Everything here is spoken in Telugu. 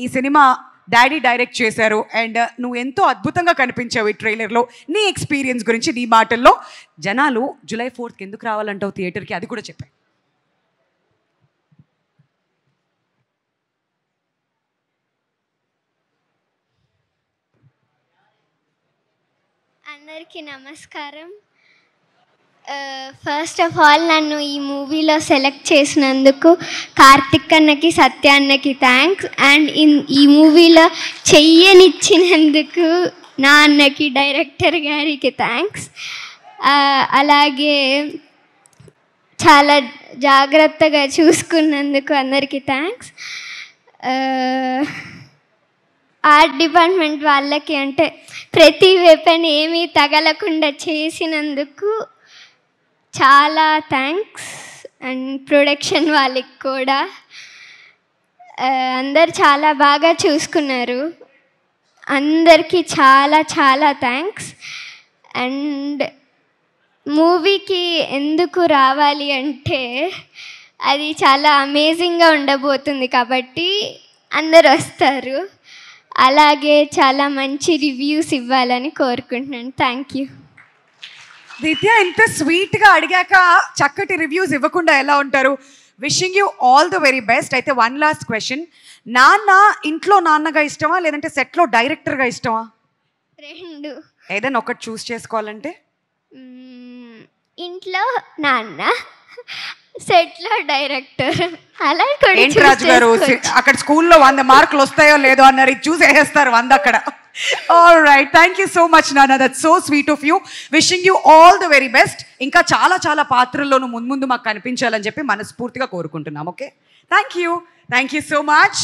ఈ సినిమా డాడీ డైరెక్ట్ చేశారు అండ్ నువ్వు ఎంతో అద్భుతంగా కనిపించావు ఈ ట్రైలర్లో. నీ ఎక్స్పీరియన్స్ గురించి నీ మాటల్లో. జనాలు July 4th ఎందుకు రావాలంటావు థియేటర్కి, అది కూడా చెప్పాయి. అందరికీ నమస్కారం. ఫస్ట్ ఆఫ్ ఆల్ నన్ను ఈ మూవీలో సెలెక్ట్ చేసినందుకు కార్తిక్ అన్నకి, సత్య అన్నకి థ్యాంక్స్. అండ్ ఈ మూవీలో చెయ్యనిచ్చినందుకు నా అన్నకి, డైరెక్టర్ గారికి థ్యాంక్స్. అలాగే చాలా జాగ్రత్తగా చూసుకున్నందుకు అందరికీ థ్యాంక్స్. ఆర్ట్ డిపార్ట్మెంట్ వాళ్ళకి, అంటే ప్రతి వెపన్ ఏమీ తగలకుండా చేసినందుకు చాలా థ్యాంక్స్. అండ్ ప్రొడక్షన్ వాళ్ళకి కూడా అందరు చాలా బాగా చూసుకున్నారు. అందరికీ చాలా చాలా థ్యాంక్స్. అండ్ మూవీకి ఎందుకు రావాలి అంటే అది చాలా అమేజింగ్గా ఉండబోతుంది కాబట్టి అందరు వస్తారు. అలాగే చాలా మంచి రివ్యూస్ ఇవ్వాలని కోరుకుంటున్నాను. Thank you. దిత్య, ఇంత స్వీట్గా అడిగాక చక్కటి రివ్యూస్ ఇవ్వకుండా ఎలా ఉంటారు? Wishing you all the very best. అయితే వన్ లాస్ట్ క్వశ్చన్, నాన్న ఇంట్లో నాన్నగా ఇష్టమా లేదంటే సెట్లో డైరెక్టర్గా ఇష్టమా? రెండు. ఏదైనా ఒకటి చూస్ చేసుకోవాలంటే? ఇంట్లో నాన్న, సెట్లో డైరెక్టర్. అలా ఏంటి రాజు గారు, అక్కడ స్కూల్లో 100 మార్కులు వస్తాయో లేదో అన్నారు, ఇది చూసి వేసేస్తారు 100 అక్కడ. All right, thank you so much నాన్న, that's so sweet of you. Wishing you all the very best. ఇంకా చాలా చాలా పాత్రల్లోనూ ముందు మాకు కనిపించాలని చెప్పి మనస్ఫూర్తిగా కోరుకుంటున్నాం. Okay, thank you so much.